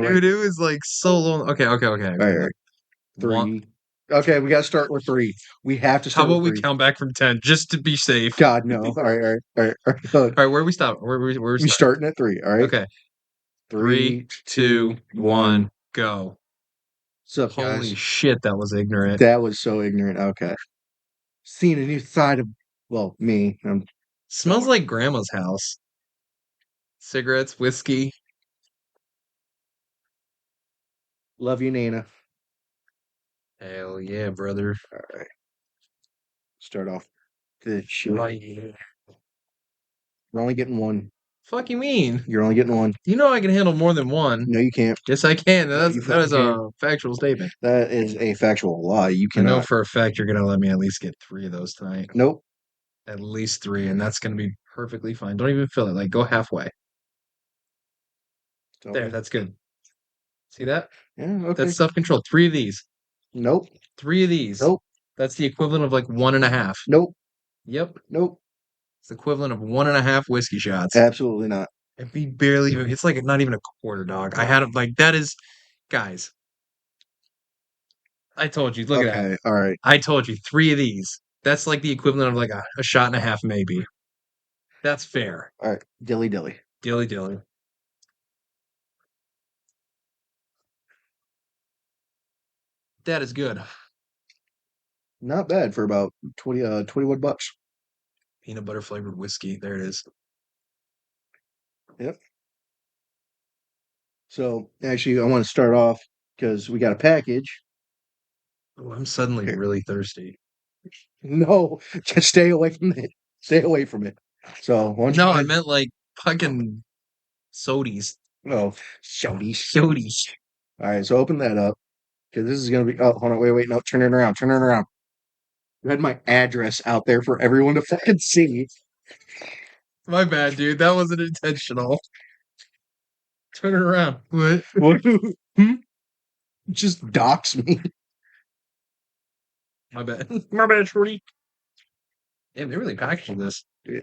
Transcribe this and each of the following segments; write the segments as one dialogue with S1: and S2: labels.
S1: Dude, it was like so long. Okay.
S2: All right.
S1: One.
S2: 3. Okay, we got to start with 3. We have to
S1: How
S2: start with
S1: about we
S2: 3.
S1: count back from 10 just to be safe?
S2: God, no. All right.
S1: All right, where we stop? Where we
S2: We
S1: start?
S2: starting at 3. All right.
S1: Okay. 3,
S2: 3,
S1: 2,
S2: 2, 1.
S1: 1, go.
S2: What's up,
S1: Holy
S2: guys?
S1: shit, that was ignorant.
S2: That was so ignorant. Okay. Seeing a new side of, well, me.
S1: Smells like grandma's house. Cigarettes, whiskey.
S2: Love you, Nana.
S1: Hell yeah, brother.
S2: All right. Start off the show.
S1: Oh, yeah.
S2: You're only getting one.
S1: Fuck you mean?
S2: You're only getting one.
S1: You know I can handle more than one.
S2: No, you can't.
S1: Yes, I can.
S2: No, you
S1: That is
S2: fucking can't.
S1: a factual statement.
S2: That is a factual lie. You
S1: I know
S2: cannot.
S1: for a fact you're gonna let me at least get 3 of those tonight.
S2: Nope.
S1: At least 3, and that's gonna be perfectly fine. Don't even feel it. Like go halfway. There,
S2: Don't.
S1: that's good. See that?
S2: Yeah, okay.
S1: That's self-control. 3 of these.
S2: Nope.
S1: 3 of these.
S2: Nope.
S1: That's the equivalent of like 1.5.
S2: Nope.
S1: Yep.
S2: Nope.
S1: It's the equivalent of 1.5 whiskey shots.
S2: Absolutely not.
S1: It'd be barely even, it's like not even a quarter, dog. I had it like that is, guys, I told you, look at that.
S2: Okay. All right.
S1: I told you, 3 of these. That's like the equivalent of like a shot and a half, maybe. That's fair.
S2: All right. Dilly dilly.
S1: Dilly dilly. That is good.
S2: Not bad for about 21 bucks.
S1: Peanut butter flavored whiskey. There it is.
S2: Yep. So actually, I want to start off because we got a package.
S1: Oh, I'm suddenly
S2: Here.
S1: really thirsty.
S2: No, just stay away from it. Stay away from it. So once
S1: No,
S2: you
S1: I
S2: guys,
S1: meant like fucking sodies.
S2: oh, shouties.
S1: Sodies.
S2: All right, so open that up because this is gonna be. Oh, hold on, wait, no, turn it around, turn it around. You had my address out there for everyone to fucking see.
S1: My bad, dude. That wasn't intentional. Turn it around.
S2: What? Hmm? Just dox me.
S1: My bad. My bad, Shorty. Damn, they really packaged this.
S2: Are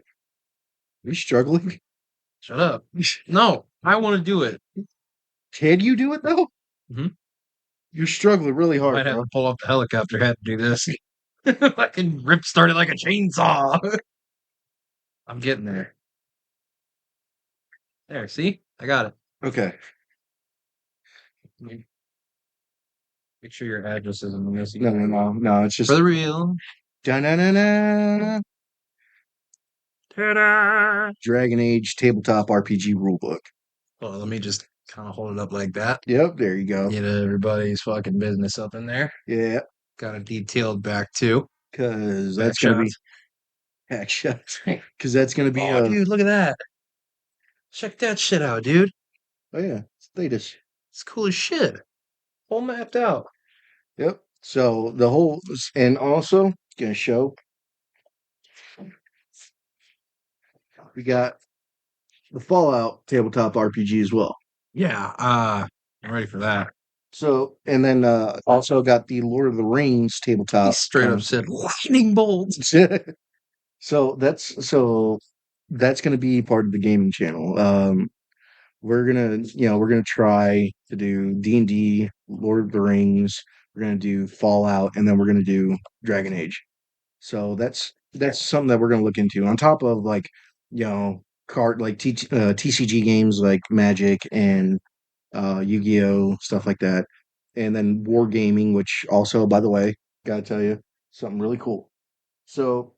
S2: you struggling?
S1: Shut up. No, I want to do it.
S2: Can you do it though?
S1: Mhm.
S2: You're struggling really hard,
S1: Might have
S2: bro.
S1: to pull off the helicopter hat to do this. I can rip start it like a chainsaw. I'm getting there. There, see? I got it.
S2: Okay.
S1: Make sure your address isn't missing.
S2: No. It's just
S1: For the real.
S2: da-na-na-na,
S1: Ta-da!
S2: Dragon Age tabletop RPG rulebook.
S1: Well, let me just kind of hold it up like that.
S2: Yep, there you go.
S1: Get everybody's fucking business up in there.
S2: Yeah,
S1: Got a detailed back too.
S2: because
S1: Back
S2: that's gonna be
S1: shots.
S2: action. Because that's gonna be
S1: Oh, dude, look at that. Check that shit out, dude.
S2: oh yeah, status.
S1: It's cool as shit. All mapped out.
S2: Yep. So the whole and also gonna show we got the Fallout tabletop RPG as well.
S1: Yeah, I'm ready for that.
S2: So and then also got the Lord of the Rings
S1: He
S2: tabletop.
S1: straight up said lightning bolts.
S2: So that's gonna be part of the gaming channel. We're gonna try to do D&D, Lord of the Rings. We're gonna do Fallout, and then we're gonna do Dragon Age. So that's something that we're gonna look into on top of like card like TCG games like Magic and Yu-Gi-Oh stuff like that, and then wargaming, which also, by the way, gotta tell you something really cool. So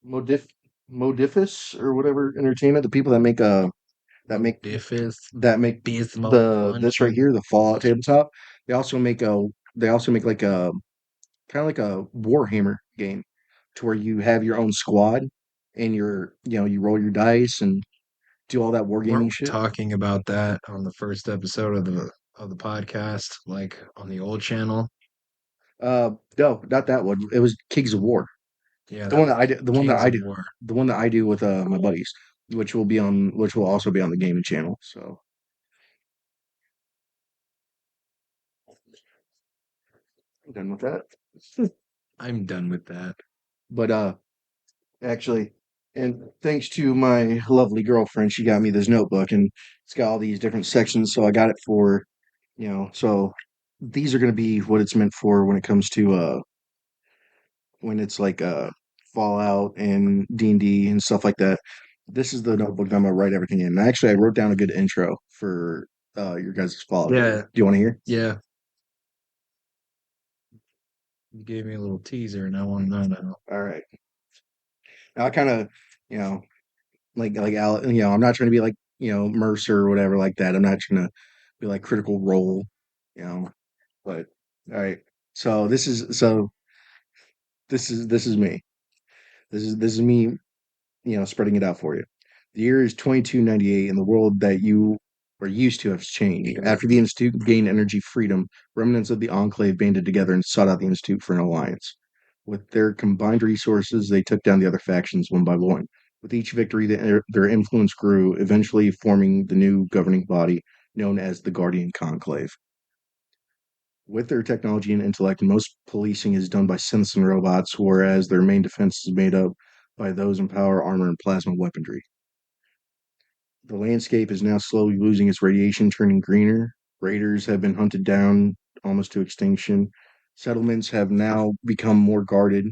S2: Modif Modifus or whatever entertainment, the people that make that make
S1: Diffus,
S2: that make
S1: Bismo,
S2: the this right
S1: Punching.
S2: here, the Fallout tabletop. They also make a they also make like a kind of like a Warhammer game to where you have your own squad and you roll your dice and do all that
S1: Weren't
S2: wargaming
S1: we
S2: shit.
S1: talking about that on the first episode of the podcast, like on the old channel?
S2: No, not that one. It was Kings of War.
S1: Yeah,
S2: The
S1: that
S2: one that I do, the one that
S1: Kings
S2: I
S1: of
S2: do,
S1: War.
S2: the one that I do with my buddies, which will also be on the gaming channel. So I'm done with that.
S1: I'm done with that.
S2: But actually. And thanks to my lovely girlfriend, she got me this notebook, and it's got all these different sections. So I got it for, so these are going to be what it's meant for when it comes to when it's like Fallout and D&D and stuff like that. This is the notebook that I'm gonna write everything in. And actually, I wrote down a good intro for your guys' Fallout game.
S1: Yeah,
S2: Do you want to hear?
S1: yeah. You gave me a little teaser, and I want to know now.
S2: All right. Now I kind of, you know, I'm not trying to be like, Mercer or whatever like that. I'm not trying to be like Critical Role, you know. But all right. So this is me. This is me, spreading it out for you. The year is 2298, and the world that you are used to has changed. After the Institute gained energy freedom, remnants of the Enclave banded together and sought out the Institute for an alliance. With their combined resources, they took down the other factions one by one. With each victory, their influence grew, eventually forming the new governing body known as the Guardian Conclave. With their technology and intellect, most policing is done by synths and robots, whereas their main defense is made up by those in power, armor, and plasma weaponry. The landscape is now slowly losing its radiation, turning greener. Raiders have been hunted down almost to extinction. Settlements have now become more guarded.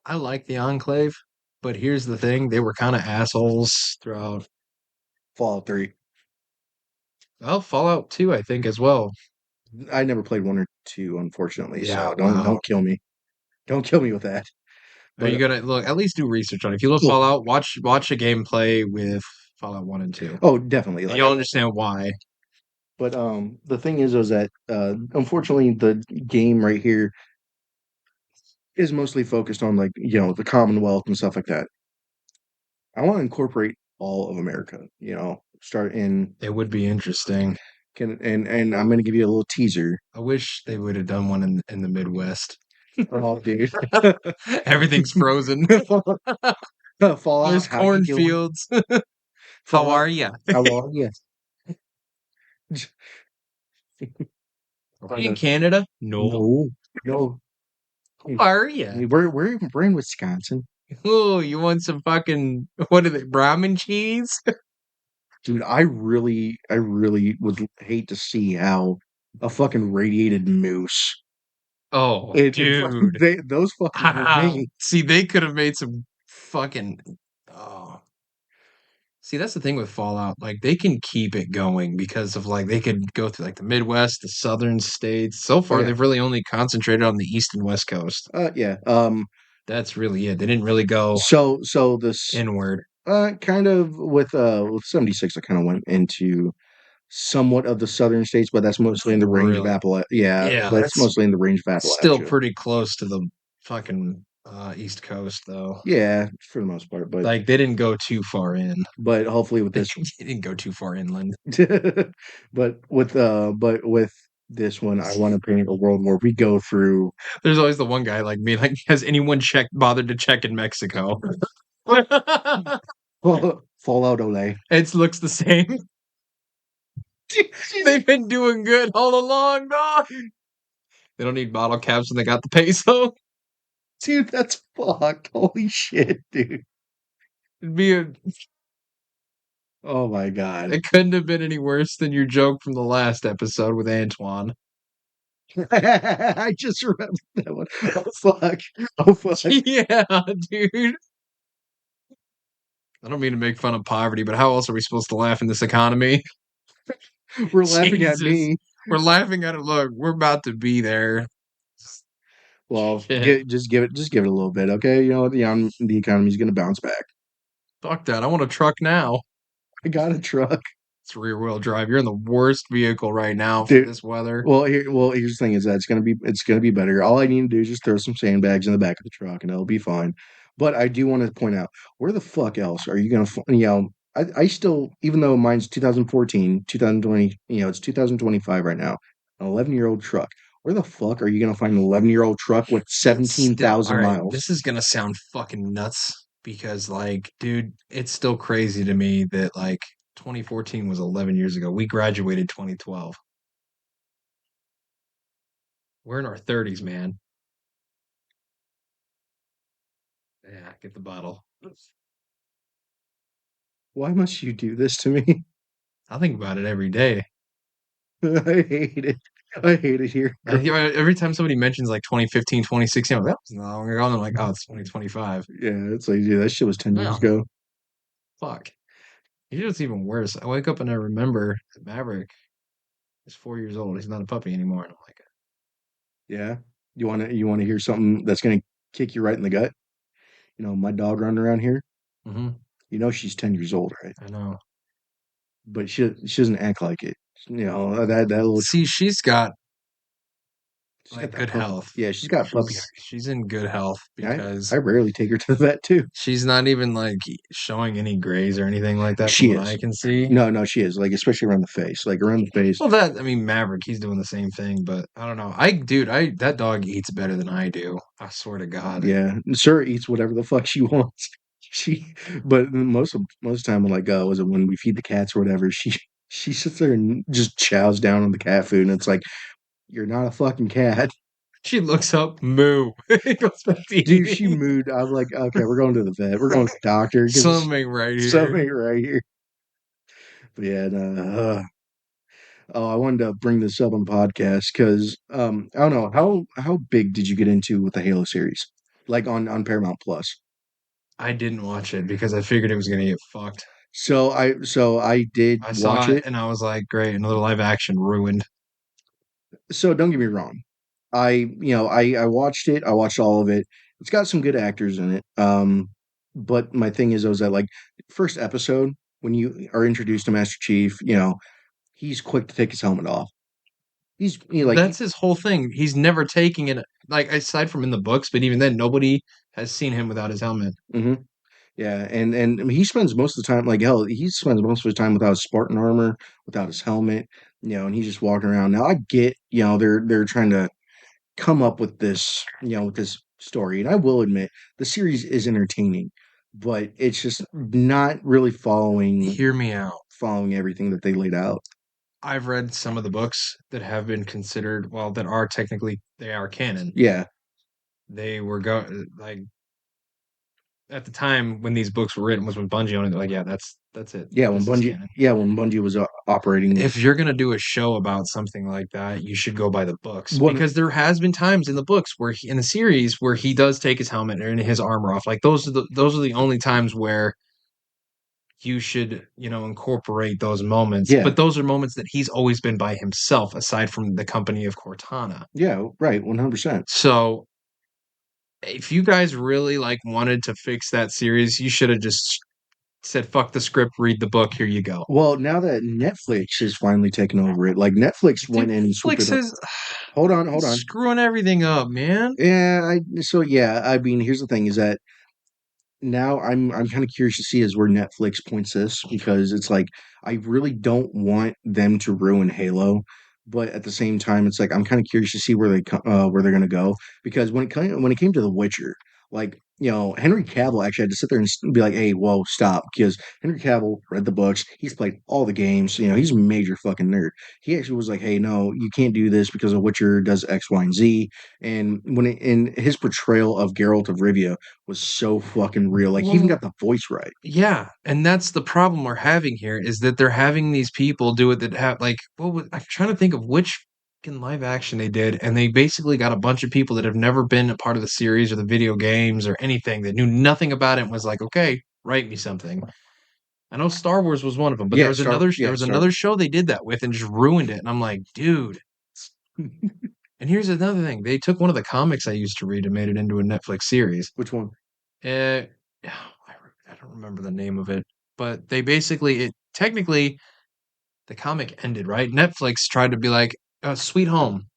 S1: I like the Enclave, but here's the thing: they were kind of assholes throughout.
S2: Fallout 3.
S1: Well, Fallout 2, I think as well.
S2: I never played 1 or 2, unfortunately,
S1: Yeah,
S2: so don't
S1: wow.
S2: don't kill me. Don't kill me with that.
S1: Are you
S2: But
S1: gonna look? At least do research on it. If you love
S2: well,
S1: Fallout, watch a gameplay with Fallout 1 and 2,
S2: oh, definitely.
S1: and
S2: Like
S1: you'll understand why.
S2: but the thing is that unfortunately the game right here is mostly focused on like, the Commonwealth and stuff like that. I want to incorporate all of America, start in
S1: It would be interesting.
S2: and I'm going to give you a little teaser.
S1: I wish they would have done one in the Midwest.
S2: Oh, dude.
S1: Everything's frozen.
S2: Fallout,
S1: There's
S2: how you doing?
S1: cornfields. How
S2: Fallout,
S1: are you?
S2: how are you?
S1: Are you in Canada? No.
S2: No, no.
S1: How are you?
S2: We're in Wisconsin,
S1: Oh, you want some fucking what are they? Brahmin cheese?
S2: dude. I really would hate to see how a fucking radiated moose.
S1: Oh,
S2: It fucking
S1: dude.
S2: those fucking remain.
S1: See, they could have made some fucking. Oh, see, that's the thing with Fallout. Like, they can keep it going because of like they could go through like the Midwest, the southern states. So
S2: Oh
S1: far,
S2: yeah,
S1: they've really only concentrated on the East and West Coast.
S2: yeah.
S1: That's really it. They didn't really go
S2: So this
S1: inward.
S2: kind of with 76, I kind of went into somewhat of the southern states, but that's mostly in the range of
S1: Really?
S2: Appalachia. Yeah,
S1: Yeah,
S2: that's
S1: that's
S2: mostly in the range of
S1: still
S2: Appalachia.
S1: pretty close to the fucking East Coast, though.
S2: Yeah, for the most part, but
S1: Like, they didn't go too far in.
S2: hopefully with
S1: They
S2: this,
S1: didn't go too far inland.
S2: but with this one, I want to paint a world where we go through
S1: There's always the one guy like me, like, has anyone bothered to check in Mexico?
S2: Fallout Olay.
S1: It looks the same. They've been doing good all along, dog. They don't need bottle caps when they got the peso.
S2: Dude, that's fucked. Holy shit, dude.
S1: It'd be a,
S2: Oh my god.
S1: it couldn't have been any worse than your joke from the last episode with Antoine.
S2: I just remembered that one. Oh fuck. Oh fuck.
S1: Yeah, dude. I don't mean to make fun of poverty, but how else are we supposed to laugh in this economy?
S2: We're laughing at
S1: Jesus.
S2: me.
S1: We're laughing at it. Look, we're about to be there.
S2: Well,
S1: Shit.
S2: just give it a little bit, okay? You know the economy's gonna bounce back.
S1: Fuck that. I want a truck now.
S2: I got a truck,
S1: It's rear wheel drive. You're in the worst vehicle right now for
S2: dude.
S1: this weather.
S2: Here's the thing: is that it's gonna be better. All I need to do is just throw some sandbags in the back of the truck, and it'll be fine. But I do want to point out, where the fuck else are you gonna? I still, even though mine's 2014, 2020, it's 2025 right now, an 11-year-old truck. Where the fuck are you gonna find an 11-year-old truck with
S1: It's still all
S2: 17,000
S1: right.
S2: miles?
S1: This is gonna sound fucking nuts because, like, dude, it's still crazy to me that like 2014 was 11 years ago. We graduated 2012. We're in our 30s, man. Yeah, get the bottle.
S2: Why must you do this to me?
S1: I think about it every day.
S2: I hate it. I hate it here.
S1: Every time somebody mentions like 2015, 2016, I'm like, that was not long ago. And I'm like, oh, it's 2025.
S2: Yeah, it's like, dude, that shit was 10 years
S1: No,
S2: ago.
S1: fuck. You know what's even worse? I wake up and I remember that Maverick is 4 years old. He's not a puppy anymore. And I'm like,
S2: Yeah. You wanna hear something that's gonna kick you right in the gut? My dog running around here,
S1: mm-hmm,
S2: she's 10 years old, right?
S1: I know.
S2: But she doesn't act like it. That little
S1: See, she's got
S2: she's got
S1: like
S2: that
S1: good
S2: puppy.
S1: health.
S2: Yeah, she's got puppy
S1: She's in good health
S2: I
S1: because
S2: rarely take her to the vet too.
S1: she's not even like showing any grays or anything like that from
S2: She
S1: what
S2: is.
S1: I can see.
S2: No, no, she is. Like, especially around the face. Like around the face.
S1: Well, I mean, Maverick, he's doing the same thing, but I don't know. Dude, that dog eats better than I do. I swear to God.
S2: Yeah. Sarah eats whatever the fuck she wants. She but most of the time when was it when we feed the cats or whatever, she sits there and just chows down on the cat food and it's like, you're not a fucking cat.
S1: She looks up, moo, goes back to
S2: Dude, she
S1: eating.
S2: moved. I'm like, okay, we're going to the vet. We're going to the doctor because
S1: Something right here.
S2: something right here. But yeah, no, oh, I wanted to bring this up on podcast because I don't know how big did you get into with the Halo series, like on Paramount Plus.
S1: I didn't watch it because I figured it was gonna get fucked.
S2: So I did
S1: I
S2: watch
S1: saw it
S2: it.
S1: and I was like, great, another live action ruined.
S2: So don't get me wrong. I watched it. I watched all of it. It's got some good actors in it. But my thing is, was that like first episode when you are introduced to Master Chief, he's quick to take his helmet off. He's
S1: That's his whole thing. He's never taking it, like aside from in the books, but even then, nobody has seen him without his helmet.
S2: Mhm. Yeah, and I mean, he spends most of the time, like hell, he spends most of his time without his Spartan armor, without his helmet, and he's just walking around. Now I get, they're trying to come up with this, with this story, and I will admit the series is entertaining, but it's just not really
S1: Hear me out.
S2: following everything that they laid out.
S1: I've read some of the books that have been considered, well, that are technically they are canon.
S2: Yeah,
S1: They were like at the time when these books were written was when Bungie owned it. They're like, yeah, that's it. This is canon.
S2: When Bungie was operating,
S1: If you're gonna do a show about something like that, you should go by the books
S2: one,
S1: because there has been times in the books where in the series where he does take his helmet and his armor off. Like those are the only times where you should incorporate those moments.
S2: yeah,
S1: But those are moments that he's always been by himself, aside from the company of Cortana.
S2: yeah, right, 100%.
S1: So if you guys really like wanted to fix that series, you should have just said, "Fuck the script, read the book. Here you go."
S2: Well, now that Netflix has finally taken over it, like Netflix
S1: Dude,
S2: went in and swooped it
S1: Netflix
S2: up.
S1: is
S2: Hold on.
S1: screwing everything up, man.
S2: Yeah, I mean, here's the thing: is that now I'm kind of curious to see is where Netflix points this because it's like I really don't want them to ruin Halo, but at the same time, it's like I'm kind of curious to see where they're gonna go because when it came to The Witcher, like Henry Cavill actually had to sit there and be like, hey, whoa, stop, because Henry Cavill read the books, he's played all the games, he's a major fucking nerd. He actually was like, hey, no, you can't do this because The Witcher does X, Y, and Z, and in his portrayal of Geralt of Rivia was so fucking real. Like he even
S1: Well,
S2: got the voice right.
S1: yeah, and that's the problem we're having here is that they're having these people do it that have like I'm trying to think of which fucking live action they did, and they basically got a bunch of people that have never been a part of the series or the video games or anything that knew nothing about it and was like, okay, write me something. I know Star Wars was one of them, but there was
S2: Star.
S1: another show they did that with and just ruined it. And I'm like, dude. And here's another thing: they took one of the comics I used to read and made it into a Netflix series.
S2: Which one?
S1: Uh, I don't remember the name of it, but they basically it technically the comic ended right. Netflix tried to be like, "Sweet Home."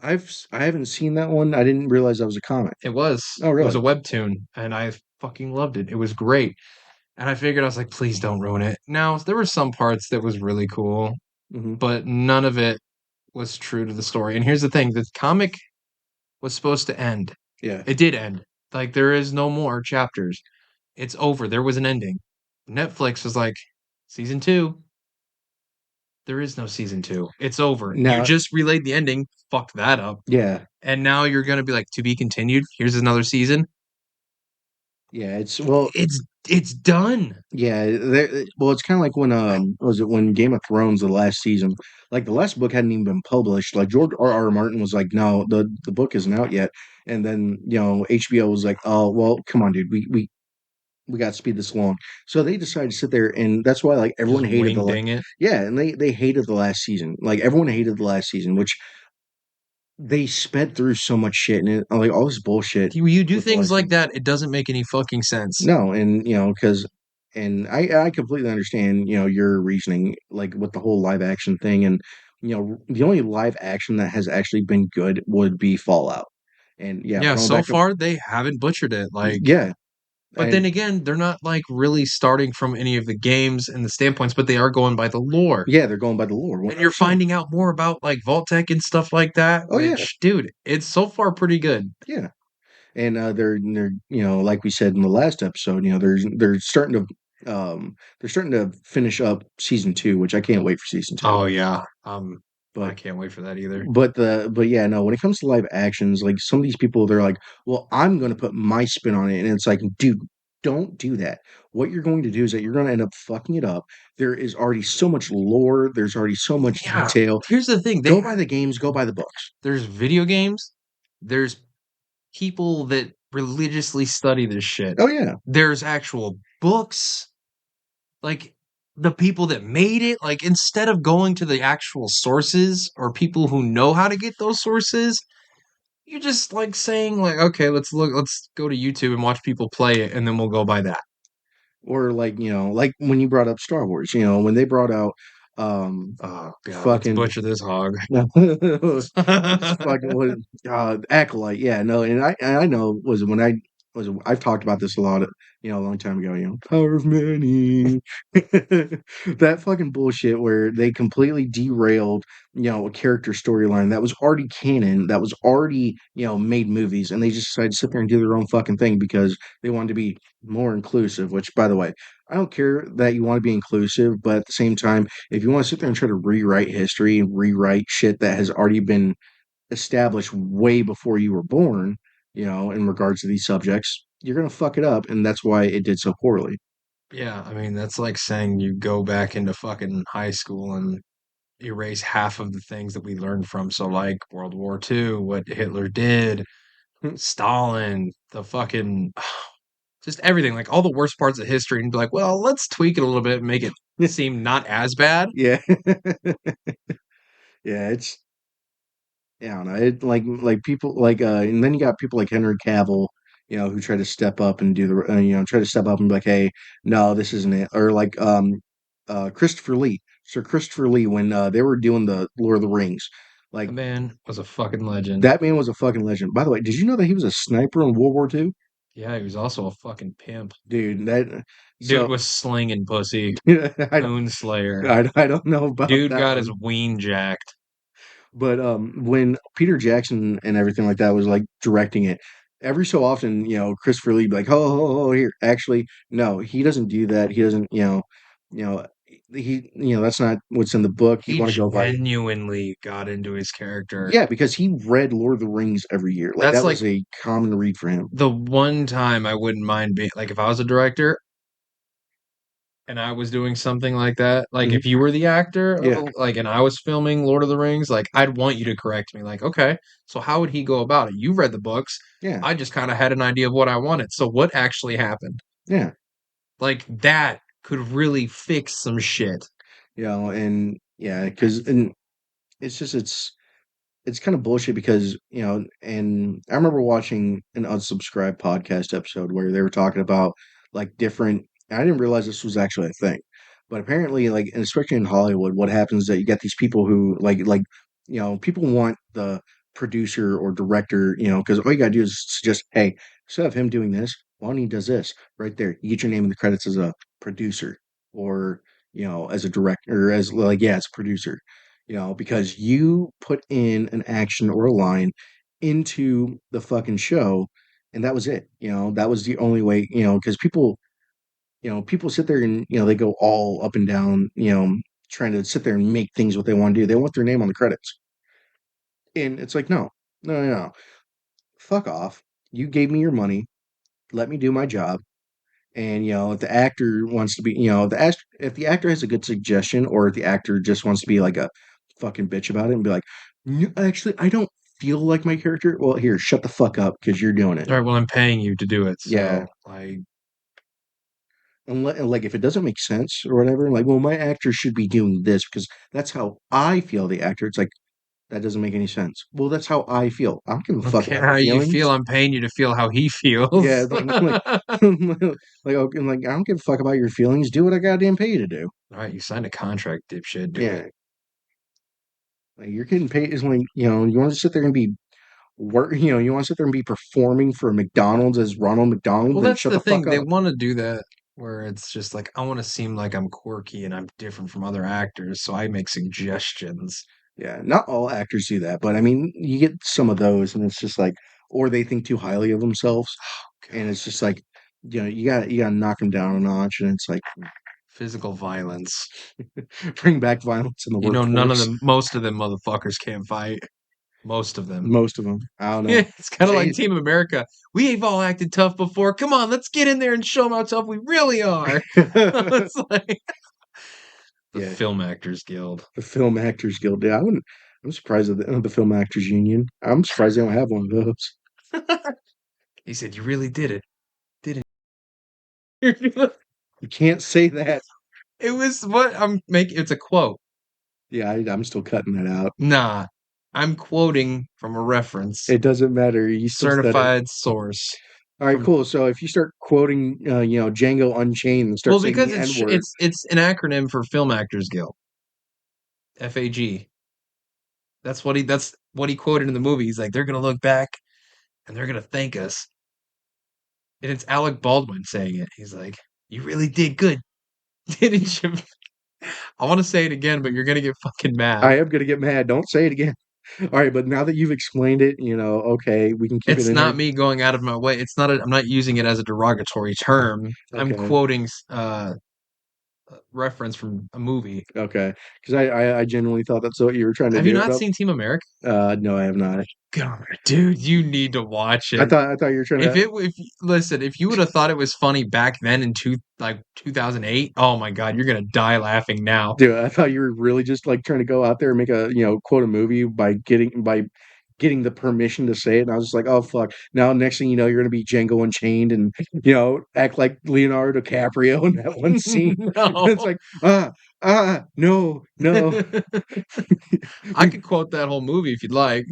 S2: I haven't seen that one. I didn't realize that was a comic.
S1: It was
S2: Oh,
S1: it was
S2: really?
S1: a webtoon, and I fucking loved it. It was great, and I figured I was like, please don't ruin it. Now there were some parts that was really cool,
S2: Hmm.
S1: but none of it was true to the story. And here's the thing: the comic was supposed to end.
S2: Yeah.
S1: It did end. Like there is no more chapters. It's over. There was an ending. Netflix was like, season two. There is no season two. It's over. You
S2: Now,
S1: just relayed the ending, fucked that up.
S2: yeah.
S1: And now you're gonna be like, to be continued. Here's another season.
S2: Yeah, it's well,
S1: It's done.
S2: yeah, well, it's kind of like when was it when Game of Thrones the last season, like the last book hadn't even been published. Like George R. Martin was like, no, the book isn't out yet, and then HBO was like, oh well, come on, dude, we got to speed this along. So they decided to sit there, and that's why like everyone
S1: Just
S2: hated
S1: wing ding it.
S2: yeah, and they hated the last season. Like everyone hated the last season, which they sped through so much shit and like all this bullshit
S1: You do
S2: with the
S1: things
S2: last
S1: like
S2: season.
S1: that, it doesn't make any fucking sense.
S2: No, and because and I completely understand your reasoning like with the whole live action thing, and the only live action that has actually been good would be Fallout, and yeah,
S1: Yeah,
S2: throwing
S1: so
S2: back up,
S1: far they haven't butchered it. Like,
S2: yeah,
S1: but then
S2: and
S1: again, they're not like really starting from any of the games and the standpoints, but they are going by the lore.
S2: yeah, they're going by the lore,
S1: And you're
S2: 100%.
S1: finding out more about like Vault Tech and stuff like that,
S2: Oh yeah,
S1: which, dude, it's so far pretty good.
S2: yeah. And they're like we said in the last episode, they're starting to finish up season 2, which I can't wait for season 2.
S1: Oh yeah. I
S2: But
S1: can't wait for that either.
S2: but yeah, no, when it comes to live actions, like some of these people, they're like, well, I'm going to put my spin on it, and it's like, dude, don't do that. What you're going to do is that you're going to end up fucking it up. There is already so much lore, there's already so much
S1: Yeah.
S2: detail.
S1: Here's the thing,
S2: Go by the games, go by the books.
S1: there's video games, there's people that religiously study this shit.
S2: Oh yeah.
S1: There's actual books, like the people that made it, like instead of going to the actual sources or people who know how to get those sources, you're just like saying like, okay, let's go to YouTube and watch people play it and then we'll go by that.
S2: Or like, like when you brought up Star Wars, when they brought out
S1: Oh god, let's
S2: fucking
S1: butcher this hog.
S2: it's fucking what Acolyte, yeah, no, and I know was when I was I've talked about this a lot, a long time ago, power of many. That fucking bullshit where they completely derailed, a character storyline that was already canon, that was already, made movies, and they just decided to sit there and do their own fucking thing because they wanted to be more inclusive, which by the way, I don't care that you want to be inclusive, but at the same time, if you want to sit there and try to rewrite history and rewrite shit that has already been established way before you were born, in regards to these subjects, you're going to fuck it up. And that's why it did so poorly.
S1: Yeah, I mean that's like saying you go back into fucking high school and erase half of the things that we learned from. So like World War II, what Hitler did, Stalin, the fucking just everything, like all the worst parts of history, and be like, well, let's tweak it a little bit and make it seem not as bad.
S2: Yeah. Yeah. Yeah, I don't know. It like people like and then you got people like Henry Cavill, who try to step up and do the try to step up and be like, hey, no, this isn't it. Or like Christopher Lee, Sir Christopher Lee, when they were doing the Lord of the Rings,
S1: The
S2: like
S1: man was a fucking legend.
S2: that man was a fucking legend. By the way, did you know that he was a sniper in World War II?
S1: Yeah, he was also a fucking pimp.
S2: Dude, that
S1: Dude
S2: so
S1: was slinging pussy.
S2: I don't
S1: Coon Slayer.
S2: I don't know about
S1: Dude
S2: that
S1: got his
S2: one.
S1: ween jacked.
S2: But when Peter Jackson and everything like that was like directing it, every so often, Christopher Lee be like, oh, here. Actually, no, he doesn't do that. He doesn't, you know, that's not what's in the book. You
S1: He
S2: want to go by,
S1: genuinely got into his character.
S2: yeah, because he read Lord of the Rings every year. Like
S1: That's
S2: that
S1: like
S2: was a common read for him.
S1: the one time I wouldn't mind being like if I was a director and I was doing something like that, like
S2: Hmm.
S1: if you were the actor,
S2: Yeah,
S1: like and I was filming Lord of the Rings, like I'd want you to correct me. Like, okay, so how would he go about it? You read the books.
S2: yeah,
S1: I just kind of had an idea of what I wanted. So what actually happened?
S2: yeah.
S1: Like that could really fix some shit.
S2: And yeah, because and it's just it's kind of bullshit because and I remember watching an unsubscribed podcast episode where they were talking about like different. I didn't realize this was actually a thing, but apparently, like, and especially in Hollywood, what happens is that you get these people who people want the producer or director, because all you gotta do is suggest, hey, instead of him doing this, why don't he does this right there? You get your name in the credits as a producer or as a director or as like yeah, as a producer because you put in an action or a line into the fucking show, and that was it. That was the only way. Because people sit there and they go all up and down. Trying to sit there and make things what they want to do. They want their name on the credits, and it's like no, no, no, no. Fuck off. You gave me your money. Let me do my job. And if the actor wants to be, if the actor has a good suggestion, or if the actor just wants to be like a fucking bitch about it and be like, Actually, I don't feel like my character." Well, here, shut the fuck up because you're doing it.
S1: All right, well, I'm paying you to do it,
S2: Yeah,
S1: so like,
S2: and like if it doesn't make sense or whatever, like, well, my actor should be doing this because that's how I feel. The actor, it's like that doesn't make any sense. Well, that's how I feel. I don't give a
S1: I don't
S2: fuck
S1: care
S2: about your
S1: how you feel.
S2: feelings.
S1: I'm paying you to feel how he
S2: Yeah,
S1: feels.
S2: like, like, okay, like I don't give a fuck about your feelings. Do what I goddamn pay you to do.
S1: All right, you signed a contract, dipshit. Do it.
S2: Yeah, like you're getting paid is when you want to sit there and be work. You want to sit there and be performing for McDonald's as Ronald McDonald.
S1: Well,
S2: Then
S1: that's
S2: shut
S1: the
S2: the fuck
S1: thing. They
S2: up.
S1: want to do that where it's just like I want to seem like I'm quirky and I'm different from other actors, so I make suggestions.
S2: Yeah, not all actors do that, but I mean, you get some of those, and it's just like, or they think too highly of themselves, and it's
S1: God,
S2: just like, you gotta knock them down a notch, and it's like,
S1: physical violence.
S2: bring back violence in the
S1: You know, none of
S2: workforce.
S1: them, most of them motherfuckers can't fight. Most of them.
S2: Most of them, I don't
S1: Yeah,
S2: know.
S1: it's kind of like
S2: Jay,
S1: Team America. We've all acted tough before. Come on, let's get in there and show them how tough we really are. It's like the
S2: yeah,
S1: Film Actors Guild.
S2: the Film Actors Guild. Yeah, I wouldn't. I'm surprised at the Film Actors Union. I'm surprised they don't have one of those.
S1: He said, "You really did it, didn't you?"
S2: You can't say that.
S1: It was what I'm making. It's a quote.
S2: Yeah, I'm still cutting that out.
S1: Nah, I'm quoting from a reference,
S2: It doesn't matter. You still said it.
S1: certified source
S2: All right,
S1: from.
S2: cool. So if you start quoting, Django Unchained and start
S1: Well,
S2: saying
S1: because
S2: the N
S1: it's
S2: word,
S1: it's it's an acronym for Film Actors Guild. FAG. That's what he quoted in the movie. He's like, they're gonna look back and they're gonna thank us. And it's Alec Baldwin saying it. He's like, "You really did good, didn't you?" I want to say it again, but you're gonna get fucking mad.
S2: I am gonna get mad. Don't say it again. All right, but now that you've explained it, okay, we can keep it
S1: It's
S2: in there.
S1: not me going out of my way. It's not. I'm not using it as a derogatory term. I'm
S2: Okay,
S1: quoting a reference from a movie.
S2: okay, because I genuinely thought that's what you were trying to
S1: Have you
S2: do.
S1: not
S2: Nope.
S1: seen Team America?
S2: No, I have not.
S1: God, dude, you need to watch
S2: I
S1: it.
S2: thought I thought you were trying to.
S1: Listen, if you would have thought it was funny back then in 2008, oh my god, you're gonna die laughing now.
S2: Dude, I thought you were really just like trying to go out there and make a quote a movie by getting the permission to say it. And I was just like, oh fuck. Now next thing you know, you're gonna be Django Unchained and act like Leonardo DiCaprio in that one scene.
S1: No.
S2: It's like, no, no.
S1: I could quote that whole movie if you'd like.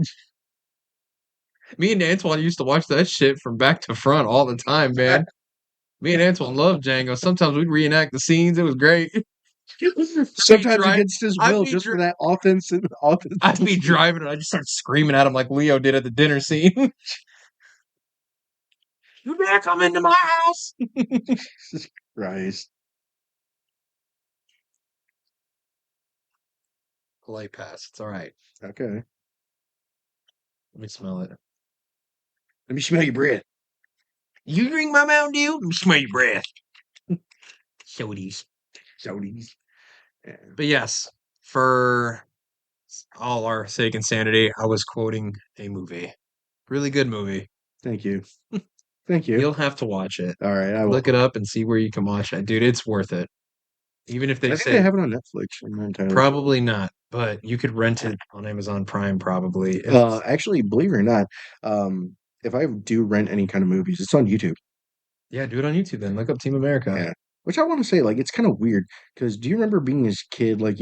S1: Me and Antoine used to watch that shit from back to front all the time, man. Me and Antoine loved Django. Sometimes we'd reenact the scenes. It was great. I'd be
S2: Sometimes
S1: dri
S2: against his
S1: I'd
S2: will,
S1: be
S2: just for
S1: dri
S2: that
S1: I'd be
S2: authenticity.
S1: driving and I just start screaming at him like Leo did at the dinner scene. You dare come into my house?
S2: Jesus Christ.
S1: Polite pass. It's all right.
S2: Okay.
S1: Let me smell it.
S2: Let me smell your breath.
S1: You drink my Mountain Dew? Let me smell your breath. Shodies.
S2: Sodies. Yeah.
S1: But yes, for all our sake and sanity, I was quoting a movie. Really good movie.
S2: Thank you. Thank you.
S1: You'll have to watch it.
S2: All right, I will.
S1: Look it up and see where you can watch it. Dude, it's worth it. Even if they
S2: I think they
S1: say
S2: have it on Netflix. I'm not entirely sure.
S1: probably not, but you could rent it on Amazon Prime probably. It's
S2: Actually, believe it or not, if I do rent any kind of movies, it's on YouTube.
S1: yeah, do it on YouTube then. Look up Team America.
S2: Yeah. Which I want to say, like, it's kind of weird because do you remember being as a kid, like,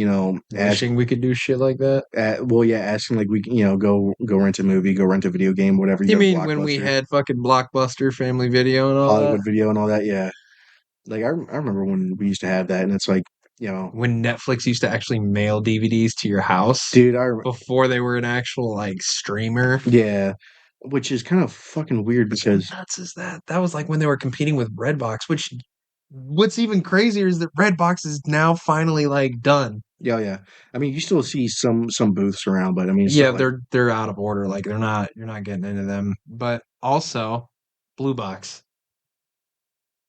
S1: Wishing we could do shit like that.
S2: well, yeah, asking like we, go rent a movie, go rent a video game, whatever. You
S1: You
S2: go to
S1: mean when we
S2: Blockbuster,
S1: had fucking Blockbuster, Family Video, and all that?
S2: Hollywood Video, and all that. Yeah, like I remember when we used to have that, and it's like,
S1: When Netflix used to actually mail DVDs to your house
S2: dude,
S1: before they were an actual like streamer.
S2: yeah, which is kind of fucking weird
S1: How
S2: because
S1: nuts is that? That was like when they were competing with Redbox, which what's even crazier is that Redbox is now finally like done.
S2: yeah, yeah. I mean, you still see some booths around, but I mean, it's
S1: Yeah,
S2: still like,
S1: they're out of order. Like you're not getting into them. But also Blue Box.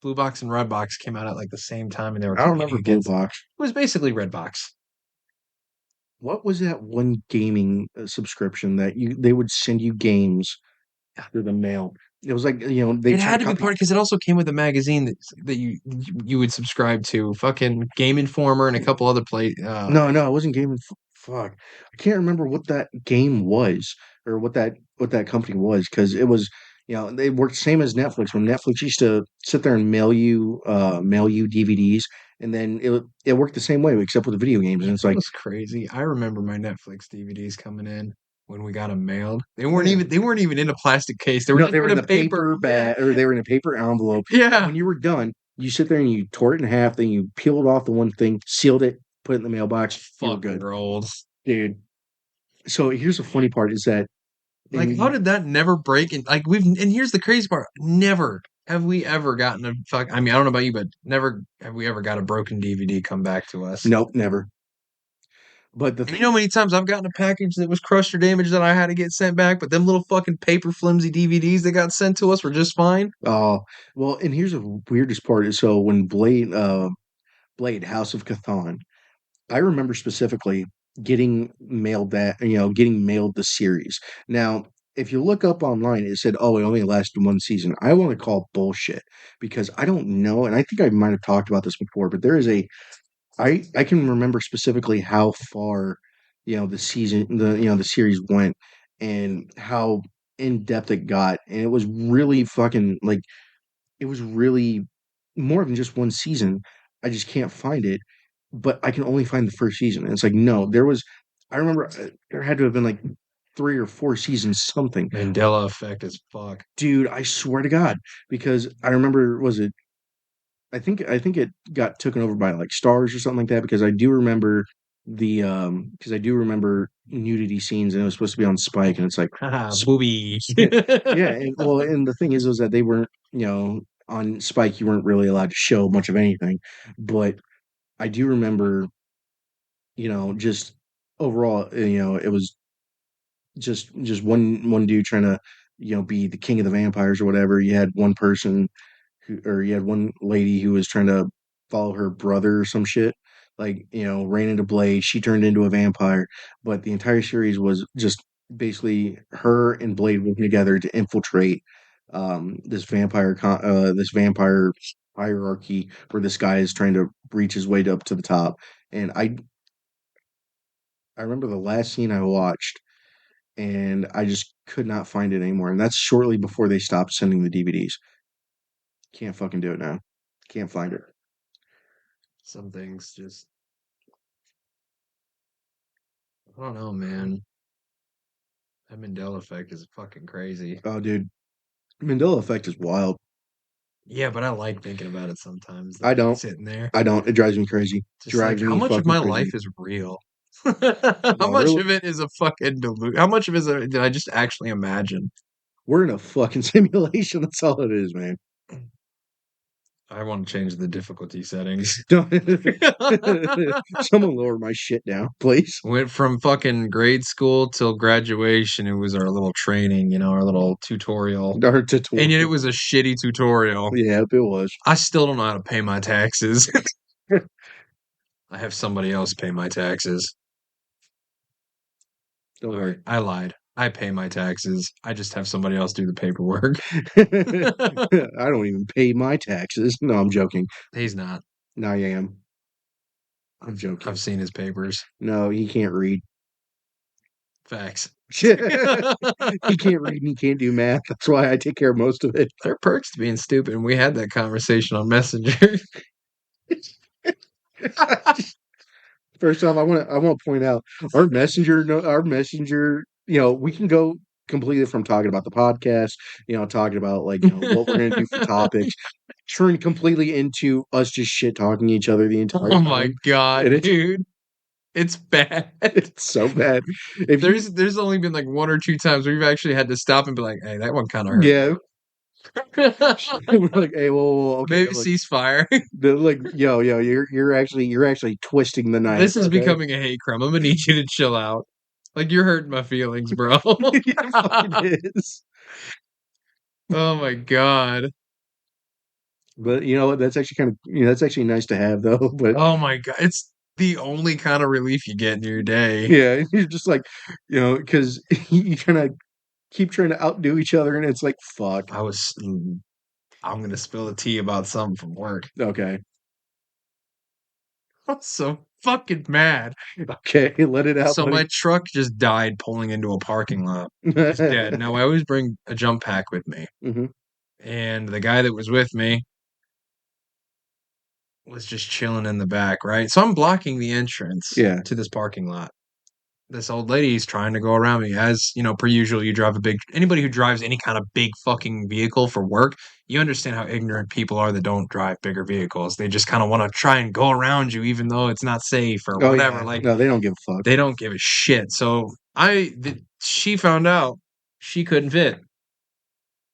S1: Blue Box and Redbox came out at like the same time and they were
S2: I don't
S1: competing
S2: remember Blue
S1: against
S2: Box.
S1: it was basically Redbox.
S2: What was that one gaming subscription that they would send you games through the mail? It was like, they
S1: It
S2: tried to
S1: had to be
S2: copy.
S1: part because it also came with a magazine that you would subscribe to. Fucking Game Informer and a couple other play.
S2: No, no, it wasn't Game of fuck. I can't remember what that game was or what that company was because it was, they worked same as Netflix when Netflix used to sit there and mail you DVDs, and then it worked the same way except with the video games, and it's
S1: It
S2: like,
S1: was crazy. I remember my Netflix DVDs coming in when we got them mailed. They weren't
S2: yeah.
S1: even they weren't even in a plastic case. They were
S2: No,
S1: just
S2: they were
S1: in
S2: in
S1: a
S2: the
S1: paper.
S2: paper
S1: Yeah,
S2: bag or they were in a paper envelope.
S1: yeah.
S2: When you were done, you sit there and you tore it in half, then you peeled off the one thing, sealed it, put it in the mailbox, you were
S1: Fucking
S2: good.
S1: rolled.
S2: Dude. So here's the funny part is that
S1: Like, how
S2: in
S1: did that never break? And like and here's the crazy part: never have we ever gotten a fuck. I mean, I don't know about you, but never have we ever got a broken DVD come back to us.
S2: nope, never. But the
S1: And you
S2: thing
S1: know how many times I've gotten a package that was crushed or damaged that I had to get sent back, but them little fucking paper flimsy DVDs that got sent to us were just fine.
S2: oh well, and here's the weirdest part is so when Blade House of Cthulhu, I remember specifically getting mailed the series. Now, if you look up online, it said, "Oh, it only lasted one season." I want to call bullshit because I don't know, and I think I might have talked about this before, but there is I can remember specifically how far, the series went and how in depth it got, and it was really fucking like it was really more than just one season. I just can't find it, but I can only find the first season. And it's like, no, there was. I remember there had to have been like 3 or 4 seasons, something,
S1: Mandela effect as fuck.
S2: dude. I swear to God, because I remember was it I think it got taken over by like Stars or something like that because I do remember nudity scenes and it was supposed to be on Spike and it's like
S1: Haha,
S2: Sp-
S1: booby.
S2: yeah, and well, and the thing is was that they weren't, on Spike you weren't really allowed to show much of anything, but I do remember, just overall, it was just one dude trying to, be the king of the vampires or whatever. You had one person or you had one lady who was trying to follow her brother or some shit. Like, ran into Blade. She turned into a vampire. But the entire series was just basically her and Blade working together to infiltrate this vampire hierarchy where this guy is trying to reach his way up to the top. And I remember the last scene I watched and I just could not find it anymore. And that's shortly before they stopped sending the DVDs. Can't fucking do it now. Can't find it.
S1: Some things just, I don't know, man. That Mandela effect is fucking crazy.
S2: Oh, dude, Mandela effect is wild.
S1: Yeah, but I like thinking about it sometimes,
S2: I
S1: though,
S2: don't.
S1: sitting there.
S2: I don't. It drives me crazy.
S1: Just like,
S2: Drives
S1: how
S2: me
S1: much of
S2: fucking
S1: my
S2: crazy.
S1: life is real? How
S2: No,
S1: much of it is a fucking delusion? How much of it did I just actually imagine?
S2: we're in a fucking simulation. That's all it is, man.
S1: I want to change the difficulty settings.
S2: Don't someone lower my shit down, please.
S1: Went from fucking grade school till graduation. It was our little training, our little tutorial.
S2: Our
S1: And yet it
S2: tutorial.
S1: was a shitty tutorial.
S2: Yeah, it was.
S1: I still don't know how to pay my taxes. I have somebody else pay my taxes.
S2: Don't
S1: All
S2: worry.
S1: right, I lied. I pay my taxes. I just have somebody else do the paperwork.
S2: I don't even pay my taxes. No, I'm joking.
S1: He's not.
S2: No, I am. I'm
S1: I've
S2: joking.
S1: seen his papers.
S2: No, he can't read.
S1: Facts.
S2: He can't read and he can't do math. That's why I take care of most of it.
S1: There are perks to being stupid, and we had that conversation on Messenger.
S2: First off, I want to point out our messenger. We can go completely from talking about the podcast, talking about like what we're gonna do for topics, turn completely into us just shit talking each other the entire
S1: Oh my
S2: time, and
S1: god, dude. It's bad.
S2: it's so bad. If you
S1: There's only been like one or two times where we've actually had to stop and be like, hey, that one kind of hurt.
S2: yeah, we're like, hey, whoa, okay,
S1: Maybe
S2: like
S1: ceasefire.
S2: they're like, yo, you're actually twisting the knife,
S1: This is
S2: okay?
S1: becoming a hate crime. I'm gonna need you to chill out. Like you're hurting my feelings, bro.
S2: It fucking is.
S1: Oh my god.
S2: But you know what? That's actually kind of that's actually nice to have though. But
S1: Oh my god. It's the only kind of relief you get in your day.
S2: yeah, you're just like, because you kind of keep trying to outdo each other, and it's like, fuck.
S1: I was I'm gonna spill the tea about something from work.
S2: Okay.
S1: I'm so fucking mad.
S2: Okay, let it out,
S1: So
S2: buddy.
S1: my truck just died pulling into a parking lot. Just dead. Now I always bring a jump pack with me.
S2: Hmm.
S1: And the guy that was with me was just chilling in the back, right? So I'm blocking the entrance
S2: Yeah.
S1: to this parking lot. This old lady's trying to go around me. As you know, per usual, you drive a big anybody who drives any kind of big fucking vehicle for work, you understand how ignorant people are that don't drive bigger vehicles. They just kind of want to try and go around you even though it's not safe or
S2: Oh
S1: whatever.
S2: yeah.
S1: Like
S2: No, they don't give a fuck.
S1: they don't give a shit. So she found out she couldn't fit.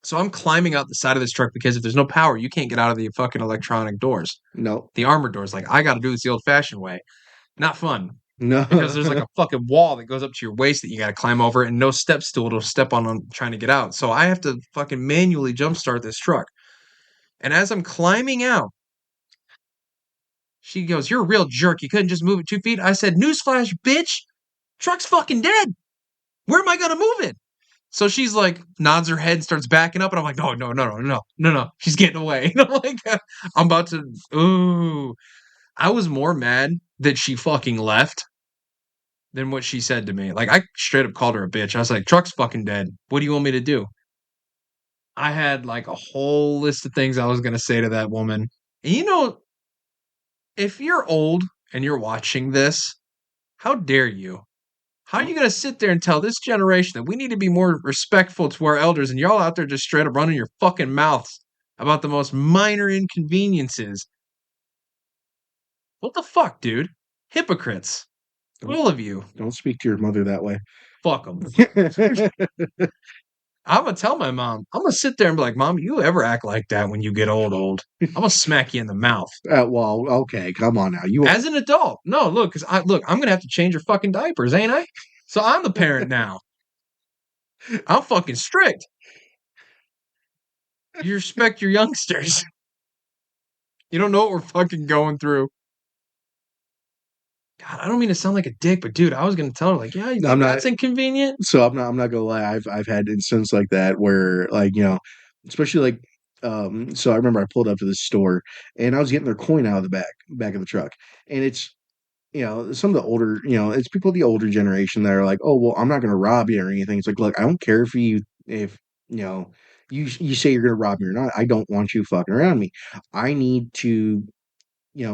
S1: So I'm climbing out the side of this truck because if there's no power, you can't get out of the fucking electronic doors,
S2: No.
S1: the armored doors. Like I got to do this the old-fashioned way. Not fun
S2: No.
S1: because there's like a fucking wall that goes up to your waist that you got to climb over, and no step stool to step on trying to get out. So I have to fucking manually jumpstart this truck. And as I'm climbing out, she goes, "You're a real jerk. You couldn't just move it 2 feet." I said, "Newsflash, bitch, truck's fucking dead. Where am I gonna move it?" So she's like, nods her head, starts backing up, and I'm like, no, no, no, no, no, no, no. She's getting away. And I'm like, I'm about to. Ooh, I was more mad that she fucking left than what she said to me. Like, I straight up called her a bitch. I was like, truck's fucking dead. What do you want me to do? I had like a whole list of things I was gonna say to that woman. And you know, if you're old and you're watching this, how dare you? How are you going to sit there and tell this generation that we need to be more respectful to our elders and y'all out there just straight up running your fucking mouths about the most minor inconveniences? What the fuck, dude? Hypocrites.
S2: Don't
S1: All of you.
S2: don't speak to your mother that way.
S1: Fuck them. I'm going to tell my mom. I'm going to sit there and be like, Mom, you ever act like that when you get old. I'm going to smack you in the mouth.
S2: Well, okay, come on now. You
S1: As an adult. No, look, because I'm going to have to change your fucking diapers, ain't I? So I'm the parent now. I'm fucking strict. You respect your youngsters. You don't know what we're fucking going through. God, I don't mean to sound like a dick, but dude, I was gonna tell her like, yeah, you
S2: I'm
S1: think
S2: not
S1: that's inconvenient?
S2: I'm not gonna lie. I've had instances like that where like, especially like so I remember I pulled up to this store and I was getting their coin out of the back of the truck. And it's some of the older, it's people of the older generation that are like, "Oh, well, I'm not gonna rob you or anything." It's like, look, I don't care if you know you say you're gonna rob me or not. I don't want you fucking around me. I need to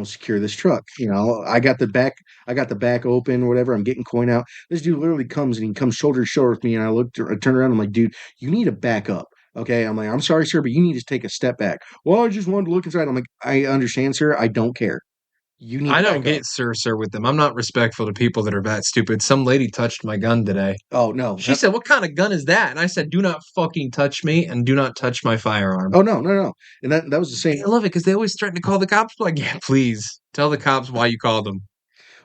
S2: secure this truck. I got the back open, whatever. I'm getting coin out. This dude literally comes and he comes shoulder to shoulder with me, and I turn around. I'm like, dude, you need to back up. Okay, I'm like, I'm sorry, sir, but you need to take a step back. Well, I just wanted to look inside. I'm like, I understand, sir. I don't care. You need to
S1: I don't
S2: back up.
S1: get sir with them. I'm not respectful to people that are that stupid. Some lady touched my gun today.
S2: Oh no.
S1: She said, "What kind of gun is that?" And I said, "Do not fucking touch me and do not touch my firearm."
S2: Oh no, no, no. And that was the
S1: I
S2: same.
S1: love it because they always threaten to call the cops. Like, yeah, please tell the cops why you called them.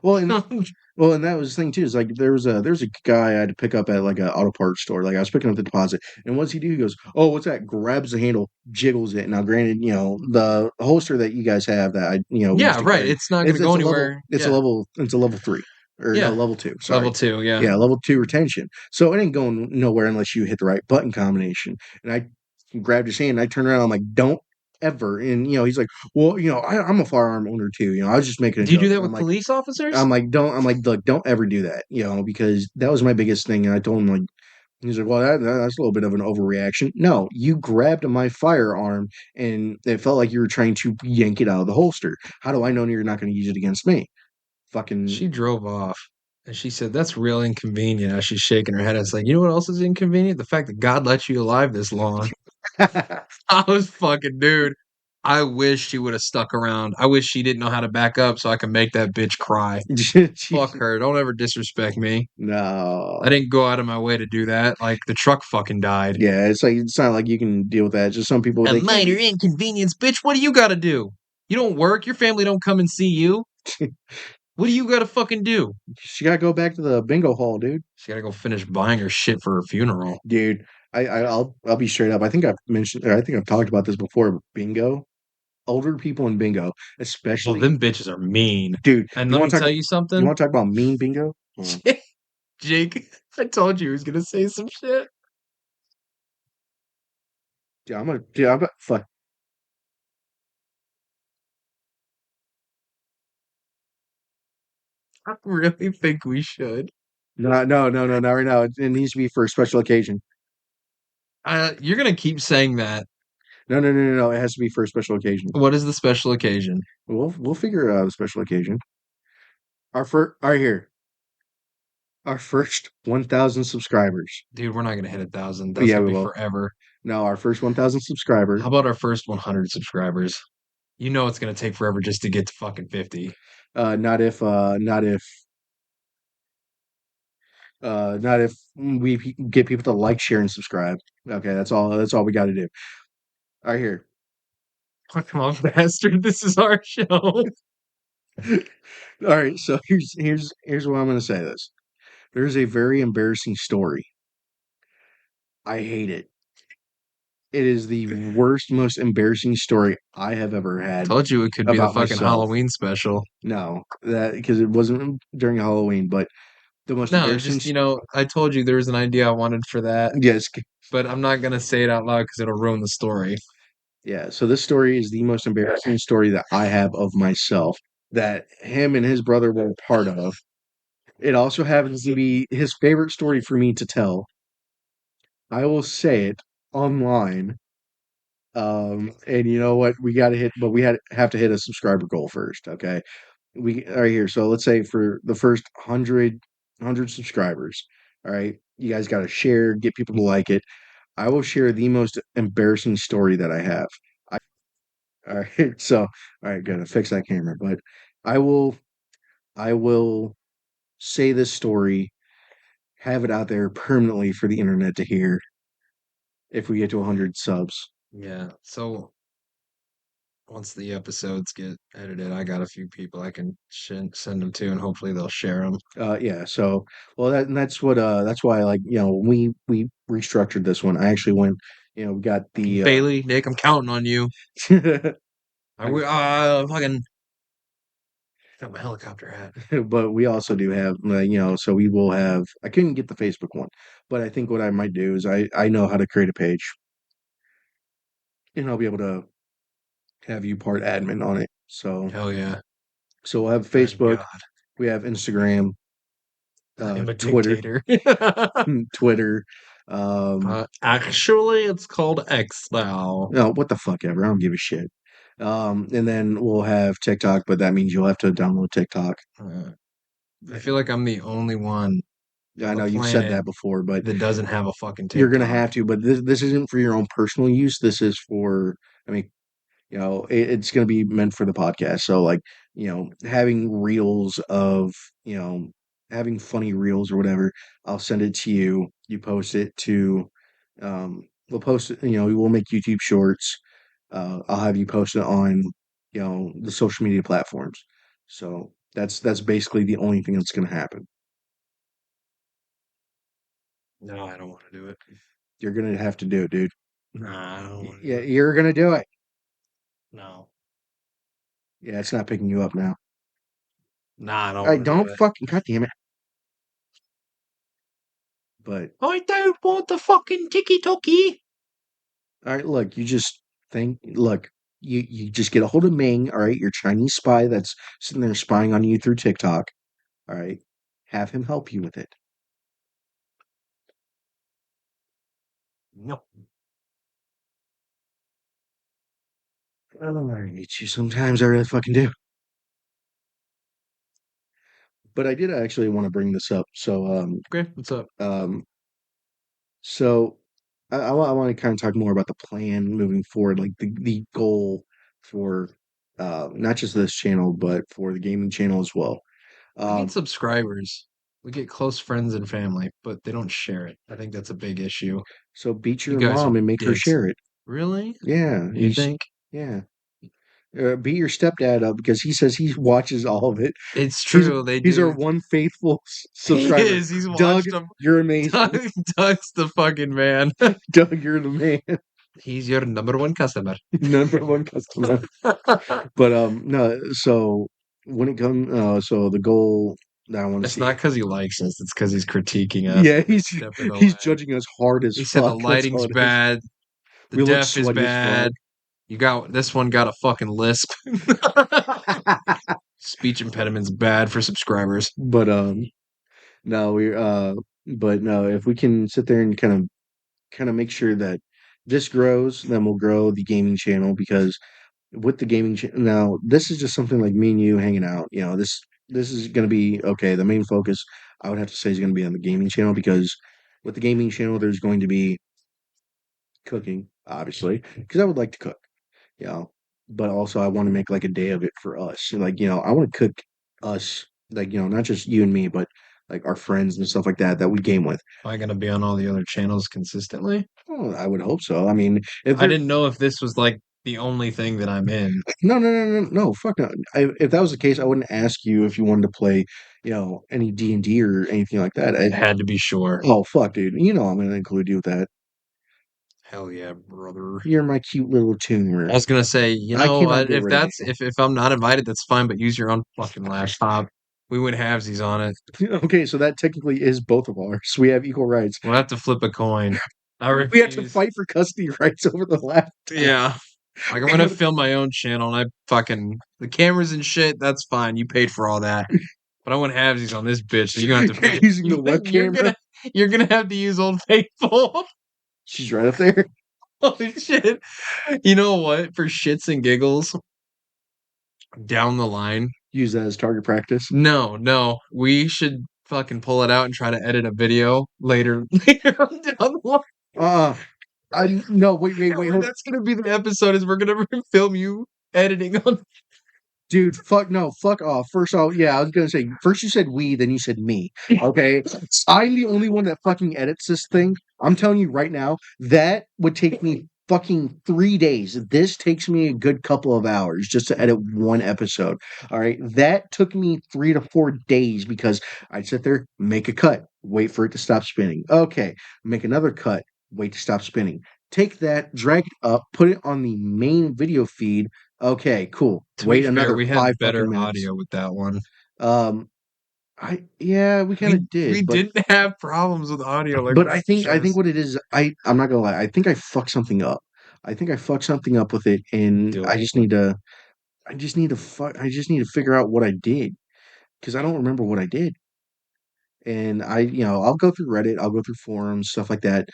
S2: Well, and that was the thing too. Is like there was a guy I had to pick up at like a auto parts store. Like I was picking up the deposit, and what's he do? He goes, "Oh, what's that?" Grabs the handle, jiggles it. Now, granted, the holster that you guys have that I used
S1: Yeah,
S2: to
S1: right.
S2: carry,
S1: It's not going to go anywhere. Yeah,
S2: it's a level 3 or no
S1: yeah.
S2: level 2.
S1: Level
S2: Sorry,
S1: two. Yeah.
S2: yeah, level 2 retention. So it ain't going nowhere unless you hit the right button combination. And I grabbed his hand, and I turned around. I'm like, "Don't ever!" And he's like, "Well, I'm a firearm owner too. I was just making a
S1: Do you do
S2: joke."
S1: that
S2: And
S1: with police officers?
S2: I'm like, look, don't ever do that, because that was my biggest thing. And I told him, like, he's like, well, that's a little bit of an overreaction. No, you grabbed my firearm and it felt like you were trying to yank it out of the holster. How do I know you're not going to use it against me? Fucking,
S1: She drove off and she said, "That's real inconvenient." As she's shaking her head, it's like, you know what else is inconvenient? The fact that God let you alive this long. I was fucking, dude. I wish she would have stuck around. I wish she didn't know how to back up so I could make that bitch cry. Fuck her. Don't ever disrespect me. I
S2: no.
S1: didn't go out of my way to do that. Like, the truck fucking died.
S2: Yeah, it's like, it's not like you can deal with that. Just some people,
S1: A
S2: they can't.
S1: minor inconvenience, bitch. What do you gotta do? You don't work. Your family don't come and see you. What do you gotta fucking do?
S2: She got to go back to the bingo hall, dude.
S1: She gotta go finish buying her shit for her funeral.
S2: Dude, I'll be straight up. I think I've mentioned, or I think I've talked about this before. Bingo, older people in bingo,
S1: Well,
S2: especially,
S1: them bitches are mean.
S2: dude.
S1: And let me tell you
S2: You
S1: something.
S2: want to talk about mean bingo? Hold on.
S1: Jake, I told you he was gonna say some shit.
S2: Yeah, I'm gonna fuck.
S1: I really think we should.
S2: No, no, no, no, not right now. It needs to be for a special occasion.
S1: You're gonna keep saying that.
S2: No, no, no, no, no. It has to be for a special occasion.
S1: What is the special occasion?
S2: We'll figure out a special occasion. Our first, all right, here, our first 1,000 subscribers.
S1: Dude, we're not gonna hit 1,000. That's
S2: Yeah,
S1: gonna
S2: we
S1: be
S2: will.
S1: forever.
S2: No, our first 1,000 subscriber.
S1: How about our first 100 subscribers? You know it's gonna take forever just to get to fucking 50.
S2: Not if we get people to like, share, and subscribe. Okay, that's all. That's all we got to do. All right, here.
S1: Come on, bastard. This is our show.
S2: All right, so here's what I'm going to say. This there's a very embarrassing story. I hate it. It is the worst, most embarrassing story I have ever had
S1: Told you it could be the
S2: about
S1: fucking
S2: myself.
S1: Halloween special.
S2: No, that because it wasn't during Halloween, but the most
S1: No,
S2: embarrassing.
S1: just, I told you there was an idea I wanted for that,
S2: Yes,
S1: but I'm not gonna say it out loud because it'll ruin the story.
S2: yeah. So this story is the most embarrassing story that I have of myself that him and his brother were a part of. It also happens to be his favorite story for me to tell. I will say it online. And you know what? We got to hit, but we have to hit a subscriber goal first. Okay. We are here. So let's say for the first 100 subscribers. All right. You guys got to share, get people to like it. I will share the most embarrassing story that I have. I, all right. So, all right, gotta fix that camera, but I will, I will say this story, have it out there permanently for the internet to hear if we get to 100 subs.
S1: Yeah. So once the episodes get edited, I got a few people I can send them to, and hopefully they'll share them.
S2: Yeah. So, well, that's why, like, we restructured this one. I actually went, we got the,
S1: Bailey, Nick, I'm counting on you. I
S2: I,
S1: will fucking got my helicopter hat.
S2: but we also do have, so we will have, I couldn't get the Facebook one, but I think what I might do is I know how to create a page and I'll be able to have you part admin on it.
S1: Hell yeah.
S2: So we'll have
S1: Thank
S2: Facebook,
S1: God.
S2: we have Instagram,
S1: I am a
S2: Twitter,
S1: dictator.
S2: Twitter. Um,
S1: Actually, it's called X now.
S2: no, what the fuck ever. I don't give a shit. And then we'll have TikTok, but that means you'll have to download TikTok.
S1: Uh, I feel like I'm the only one
S2: I
S1: on the
S2: know you've said
S1: planet
S2: that before, but
S1: that doesn't have a fucking
S2: you're gonna
S1: TikTok.
S2: have to. But this isn't for your own personal use. This is for, I mean, it's going to be meant for the podcast. So, like, having reels of, you know, having funny reels or whatever, I'll send it to you. You post it to, we'll post it, we'll make YouTube shorts. I'll have you post it on, the social media platforms. So that's basically the only thing that's going to happen.
S1: No, I don't want to do it.
S2: You're going to have to do it, dude.
S1: Nah, I don't want to
S2: Yeah,
S1: do it.
S2: you're going to do it.
S1: No.
S2: Yeah, it's not picking you up now.
S1: Nah, I don't
S2: I
S1: want to do
S2: don't
S1: it.
S2: fucking, God damn it. But
S1: I don't want the fucking tiki toki.
S2: all right, look, look, you just get a hold of Ming, all right, your Chinese spy that's sitting there spying on you through TikTok, all right, have him help you with it.
S1: No.
S2: Oh, I hate you sometimes, I really fucking do. But I did actually want to bring this up.
S1: Okay, what's up?
S2: Um, so I want to kind of talk more about the plan moving forward, like the goal for not just this channel, but for the gaming channel as well.
S1: We get
S2: Um,
S1: subscribers. We get close friends and family, but they don't share it. I think that's a big issue.
S2: so beat
S1: You
S2: your
S1: guys are
S2: mom and make her
S1: dicks.
S2: share it.
S1: Really?
S2: Yeah,
S1: You think?
S2: yeah. Beat your stepdad up because he says he watches all of it.
S1: It's
S2: He's
S1: true. They
S2: he's our
S1: do.
S2: one faithful
S1: He
S2: subscriber.
S1: is. He's
S2: Doug,
S1: watched them.
S2: you're amazing.
S1: Doug, Doug's the fucking man.
S2: Doug, you're the man.
S1: He's your number one customer.
S2: Number one customer. But no. So when it comes, so the goal that I want to
S1: It's not
S2: see.
S1: because he likes us. It's because he's critiquing us.
S2: Yeah,
S1: We're stepping
S2: he's
S1: away.
S2: judging us hard as
S1: He said the
S2: fuck. That's all
S1: lighting's
S2: it is.
S1: bad. The
S2: We look
S1: deaf is
S2: sweaty as fuck.
S1: bad. You got this one got a fucking lisp. Speech impediment's bad for subscribers.
S2: But no, but no, if we can sit there and kind of make sure that this grows, then we'll grow the gaming channel because with the gaming channel now, this is just something like me and you hanging out. This is going to be okay. The main focus I would have to say is going to be on the gaming channel because with the gaming channel, there's going to be cooking, obviously, because I would like to cook, you know, but also I want to make like a day of it for us. Like, I want to cook us, like, not just you and me, but like our friends and stuff like that that we game with.
S1: Am I gonna be on all the other channels consistently?
S2: Well, I would hope so. I mean, if
S1: I
S2: they're
S1: didn't know if this was like the only thing that I'm in.
S2: no, no, no, no, no, fuck no. If that was the case, I wouldn't ask you if you wanted to play, any D&D or anything like that.
S1: It had to be sure.
S2: Oh, fuck, dude. I'm gonna include you with that.
S1: Hell yeah, brother.
S2: You're my cute little
S1: I
S2: tuner.
S1: was gonna say,
S2: I cannot get
S1: if
S2: rid of
S1: that's if I'm not invited, that's fine. But use your own fucking laptop. We would have these on it.
S2: you. Okay, so that technically is both of ours. We have equal rights.
S1: We'll have to flip a coin. I
S2: We have to
S1: refuse.
S2: fight for custody rights over the laptop.
S1: Yeah, like I'm gonna film my own channel, and I fucking the cameras and shit. That's fine. You paid for all that, but I want halvesies on this bitch. So you're gonna have to
S2: You're
S1: pay.
S2: using the web
S1: You're
S2: camera.
S1: gonna have to use Old Faithful.
S2: She's right up there.
S1: Holy shit! You know what? For shits and giggles, down the line.
S2: Use that as target practice.
S1: No, no, we should fucking pull it out and try to edit a video later, later on down the line.
S2: Uh I no, wait, wait, wait, hold.
S1: That's gonna be the episode. Is we're gonna film you editing on.
S2: Dude, fuck no, fuck off. First off, yeah, I was gonna say first you said we, then you said me. Okay. I'm the only one that fucking edits this thing. I'm telling you right now, that would take me fucking 3 days. This takes me a good couple of hours just to edit one episode. All right. That took me 3 to 4 days because I'd sit there, make a cut, wait for it to stop spinning. Okay, make another cut, wait to stop spinning. Take that, drag it up, put it on the main video feed. Okay, cool.
S1: To be
S2: Wait
S1: fair,
S2: another
S1: we
S2: five
S1: had
S2: fucking
S1: better
S2: minutes.
S1: audio with that one.
S2: Um, yeah, we kind of
S1: We
S2: did, but
S1: didn't have problems with audio like
S2: but
S1: with
S2: I think
S1: shows.
S2: what it is, I'm not gonna lie, I think I fucked something up. I think I fucked something up with it, and
S1: Do
S2: I
S1: it.
S2: just need to, I just need to figure out what I did because I don't remember what I did. And I'll go through Reddit, I'll go through forums, stuff like that.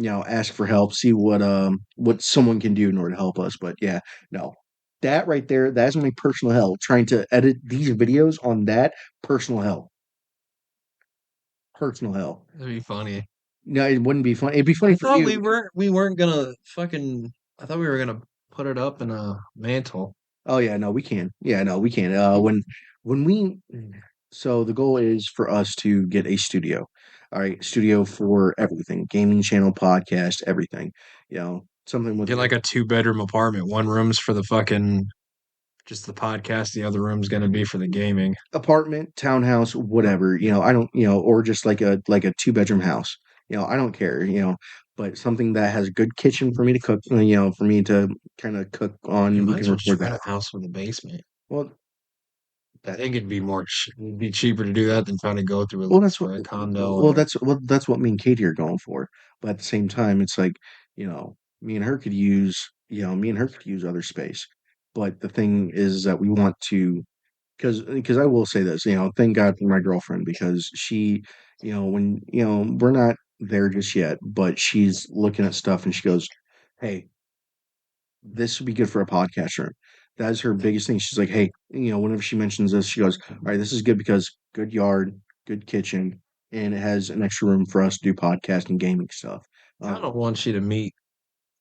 S2: Ask for help, see what someone can do in order to help us. But yeah, no, that right there, that's my personal hell. Trying to edit these videos on that personal hell, personal hell.
S1: That'd be funny.
S2: No, it wouldn't be funny. It'd be funny
S1: I
S2: for
S1: thought
S2: you.
S1: we weren't gonna fucking. I thought we were gonna put it up in a mantle.
S2: Oh yeah, no, we can. Yeah, no, we can. When we so the goal is for us to get a studio. All right, studio for everything, gaming channel, podcast, everything. Something with
S1: Get like a 2 bedroom apartment. One room's for the fucking just the podcast. The other room's gonna be for the gaming.
S2: apartment, townhouse, whatever. I don't, or just like a 2 bedroom house. I don't care. But something that has a good kitchen for me to cook. For me to kind of cook
S1: You
S2: on. We
S1: might as
S2: can
S1: well just
S2: record
S1: rent
S2: that.
S1: a house with a basement.
S2: Well,
S1: I
S2: that
S1: think it'd be cheaper to do that than trying to go through
S2: well, that's what.
S1: for a condo
S2: Well,
S1: or
S2: that's what me and Katie are going for. But at the same time, it's like me and her could use. Me and her could use other space. But the thing is that we want to because I will say this, thank God for my girlfriend because she, when we're not there just yet, but she's looking at stuff and she goes, "Hey, this would be good for a podcast room." That is her biggest thing. She's like, "Hey, whenever she mentions this, she goes, all right, this is good because good yard, good kitchen, and it has an extra room for us to do podcast and gaming stuff."
S1: kind of
S2: Um,
S1: want you to meet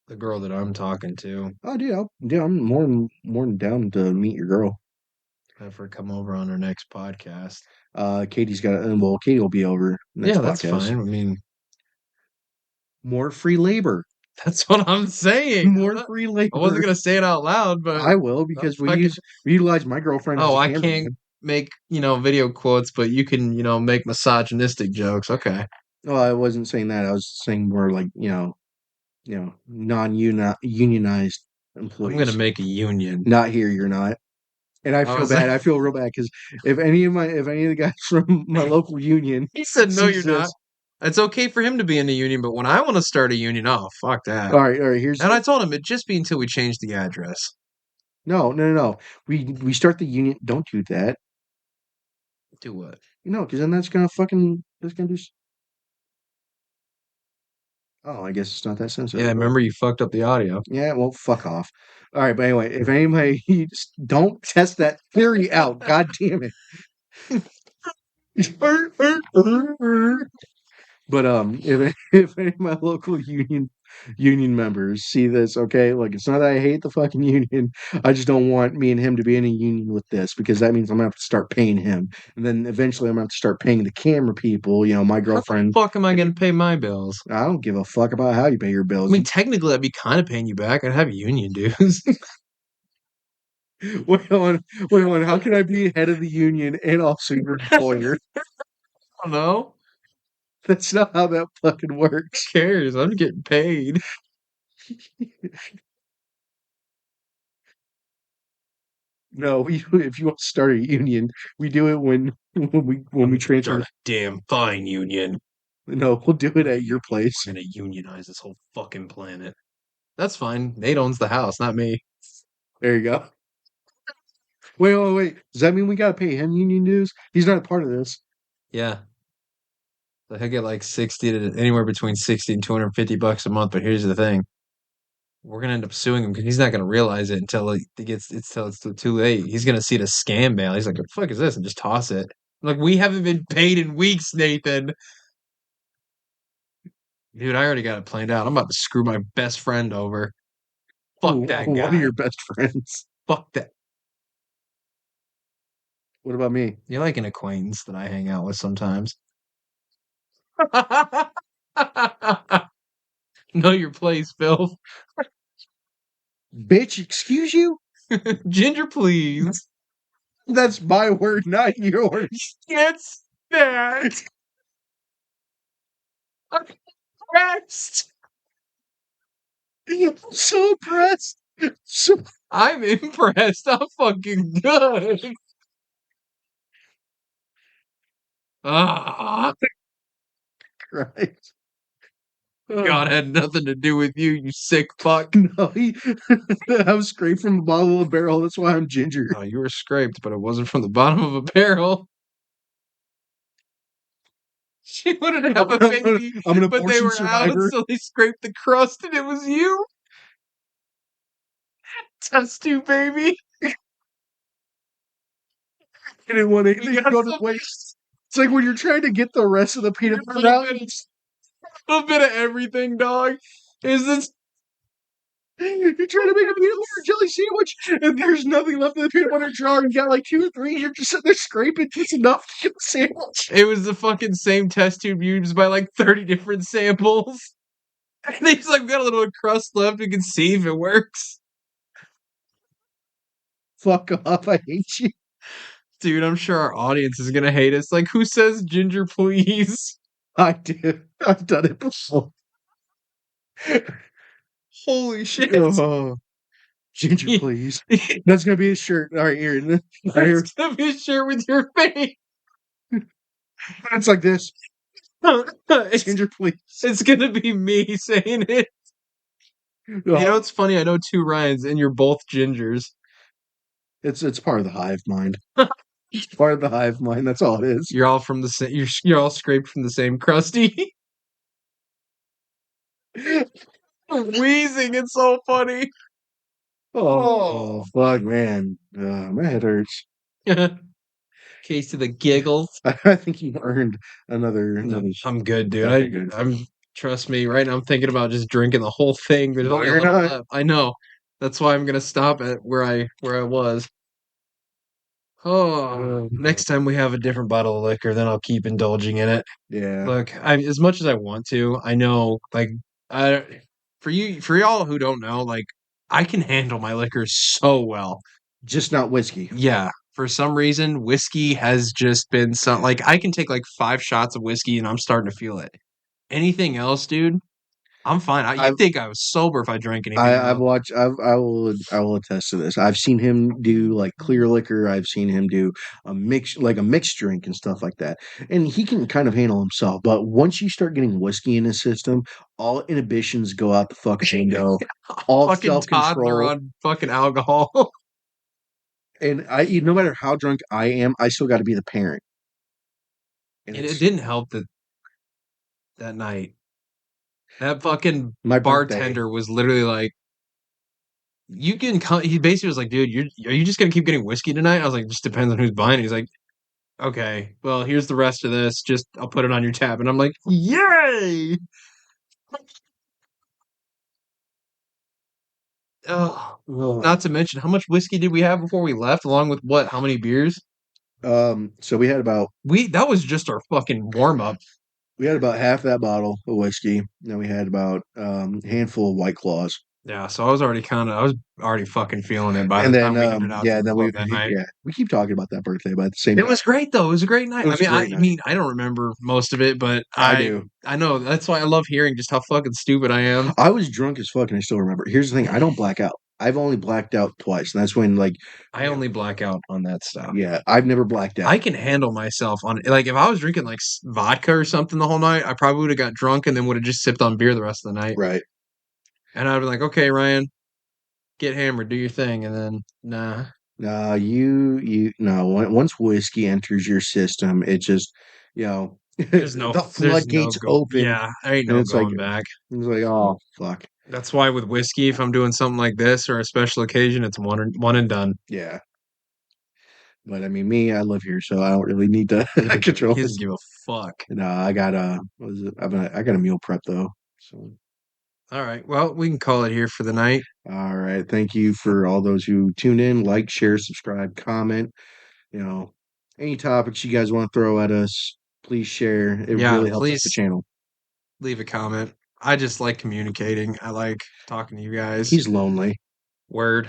S1: the girl that I'm talking to.
S2: oh, dude, I'm more than down to meet your girl.
S1: Have her come over on our next podcast.
S2: Katie's got, well, Katie will be over next
S1: Yeah, that's
S2: podcast.
S1: fine. I mean,
S2: More free labor.
S1: that's what I'm saying.
S2: More free
S1: I wasn't
S2: labor.
S1: gonna say it out loud, but
S2: I will
S1: I'm
S2: because
S1: fucking.
S2: we utilize my girlfriend as
S1: Oh,
S2: a
S1: I can't
S2: cameraman.
S1: make video quotes, but you can make misogynistic jokes. Okay,
S2: Well, I wasn't saying that. I was saying more like non-unionized
S1: I'm gonna
S2: employees.
S1: make a union.
S2: Not here, you're not. And I
S1: I
S2: feel
S1: was
S2: bad.
S1: like,
S2: I feel real bad because if any of the guys from my local union
S1: he said, "No,
S2: sees
S1: you're not."
S2: this,
S1: It's okay for him to be in the union, but when I want to start a union, oh fuck that.
S2: All right. Here's
S1: And I told him it'd just be until we change the address.
S2: no. We start the union. Don't do that.
S1: Do what?
S2: Because then that's gonna do. Oh, I guess it's not that
S1: Yeah,
S2: sensitive.
S1: remember you fucked up the audio.
S2: Yeah, well, fuck off. All right, but anyway, if anybody just don't test that theory out, god damn it. But if any of my local union members see this, okay, like it's not that I hate the fucking union. I just don't want me and him to be in a union with this because that means I'm gonna have to start paying him, and then eventually I'm gonna have to start paying the camera people. My
S1: How the
S2: girlfriend.
S1: fuck am I gonna pay my bills?
S2: I don't give a fuck about how you pay your
S1: I
S2: bills.
S1: mean, technically, I'd be kind of paying you back. I'd have union dues.
S2: Wait on. How can I be head of the union and also your employer?
S1: I don't know.
S2: That's not how that fucking works.
S1: Who cares? I'm getting paid.
S2: No, if you want to start a union, we do it when we transfer.
S1: Start a damn fine union.
S2: No, we'll do it at your place.
S1: We're gonna unionize this whole fucking planet. That's fine. Nate owns the house, not me.
S2: There you go. Wait. Does that mean we gotta pay him union dues? He's not a part of this.
S1: Yeah. So he'll get like 60 to anywhere between 60 and $250 a month. But here's the thing. We're gonna end up suing him because he's not gonna realize it until it's too late. He's gonna see the scam mail. He's like, "What the fuck is this?" and just toss it. Like, we haven't been paid in weeks, Nathan. Dude, I already got it planned out. I'm about to screw my best friend over. Fuck that
S2: One of
S1: guy.
S2: your best friends.
S1: Fuck that.
S2: What about me?
S1: You're like an acquaintance that I hang out with sometimes. Know your place, Phil.
S2: Bitch, excuse you?
S1: Ginger, please.
S2: That's my word, not yours.
S1: Gets that. I'm impressed.
S2: I'm so impressed. So
S1: I'm impressed. I'm fucking good. Ah,
S2: Christ.
S1: God had nothing to do with you, you sick fuck.
S2: No, I was scraped from the bottom of a barrel. That's why I'm ginger.
S1: Oh, you were scraped, but it wasn't from the bottom of a barrel. She wouldn't have a baby,
S2: I'm an
S1: but they
S2: abortion
S1: were out,
S2: survivor.
S1: so they scraped the crust, and it was you. Test tube baby.
S2: I didn't want
S1: You
S2: anything to
S1: got
S2: go to
S1: some
S2: waste. It's like when you're trying to get the rest of the peanut butter out.
S1: little bit of everything, dog. Is this
S2: You're trying to make a peanut butter jelly sandwich, and there's nothing left in the peanut butter jar. You got like 2 or 3. You're just sitting there scraping just enough to get the sandwich.
S1: it was the fucking same test tube used by like 30 different samples. And he's like, we got a little crust left. We can see if it works.
S2: Fuck off! I hate you.
S1: Dude, I'm sure our audience is gonna hate us. Like, who says ginger, please?
S2: I do. I've done it before.
S1: Holy shit.
S2: Oh, ginger, please. That's gonna be a shirt. All right, here. Right here.
S1: It's gonna be a shirt with your face.
S2: It's like this.
S1: it's,
S2: Ginger, please.
S1: it's gonna be me saying it. You know, it's funny. I know 2 Ryans, and you're both gingers.
S2: It's part of the hive mind. It's part of the hive mind. That's all it is.
S1: You're all from the same. You're all scraped from the same crusty. Wheezing. It's so funny.
S2: Oh, fuck, man. My head hurts.
S1: Case of the giggles.
S2: I think you earned another.
S1: I'm good, dude.
S2: Okay, good.
S1: I'm trust me. Right now, I'm thinking about just drinking the whole thing. There's
S2: No,
S1: only a
S2: you're
S1: little
S2: not.
S1: left. I know. That's why I'm gonna stop at where I was. Oh, next time we have a different bottle of liquor, then I'll keep indulging in it.
S2: Yeah.
S1: Look, as much as I want to, I know, like, I for y'all who don't know, like, I can handle my liquor so well.
S2: Just not whiskey.
S1: Yeah, for some reason, whiskey has just been some like I can take like 5 shots of whiskey and I'm starting to feel it. Anything else, dude? I'm fine. You'd
S2: I've
S1: think I was sober if I drank anything,
S2: I've
S1: though.
S2: watched. I will attest to this. I've seen him do like clear liquor. I've seen him do a mixed drink and stuff like that. And he can kind of handle himself. But once you start getting whiskey in his system, all inhibitions go out the fucking window. All
S1: Fucking
S2: self
S1: toddler
S2: control.
S1: on fucking alcohol.
S2: And no matter how drunk I am, I still got to be the parent. And
S1: And it
S2: it's
S1: didn't help that that night, that fucking
S2: my birthday.
S1: bartender was literally like, "You can come." He basically was like, "Dude, are you just gonna keep getting whiskey tonight?" I was like, "Just depends on who's buying it." He's like, "Okay, well, here's the rest of this. Just I'll put it on your tab." And I'm like, "Yay!" Oh,
S2: Ugh.
S1: not to mention how much whiskey did we have before we left, along with what? How many beers?
S2: So
S1: We That was just our fucking warm up.
S2: we had about half that bottle of whiskey. Then we had about a handful of White Claws.
S1: Yeah, so I was already fucking feeling it by the
S2: And then
S1: time we headed out to
S2: yeah,
S1: the
S2: then
S1: club that night.
S2: we keep talking about that birthday, but at the same
S1: It
S2: time,
S1: was great though. It was a great
S2: it
S1: night.
S2: was a great
S1: I
S2: night.
S1: mean, I don't remember most of it, but
S2: I do.
S1: I know that's why I love hearing just how fucking stupid I am.
S2: I was drunk as fuck and I still remember. Here's the thing, I don't black out. I've only blacked out twice, and that's when
S1: I only black out on that stuff.
S2: yeah, I've never blacked
S1: I
S2: out.
S1: can handle myself on like if I was drinking like vodka or something the whole night, I probably would have got drunk and then would have just sipped on beer the rest of the night.
S2: Right.
S1: And I'd be like, okay, Ryan, get hammered, do your thing, and then nah,
S2: No, once whiskey enters your system, it just, the
S1: there's no
S2: floodgates
S1: go.
S2: open,
S1: Yeah, there ain't
S2: and
S1: no going back.
S2: it's like, oh fuck.
S1: That's why with whiskey, if I'm doing something like this or a special occasion, it's one and done.
S2: Yeah. But I mean, me, I live here, so I don't really need to
S1: He
S2: control
S1: doesn't
S2: this.
S1: give a fuck.
S2: No, I got what is it? I got a meal prep though. So,
S1: All right, well, we can call it here for the night.
S2: all right. Thank you for all those who tuned in, like, share, subscribe, comment. You know, any topics you guys want to throw at us, please share. It
S1: Yeah,
S2: really helps out the
S1: please
S2: channel.
S1: leave a comment. I just like communicating. I like talking to you guys.
S2: He's lonely.
S1: Word.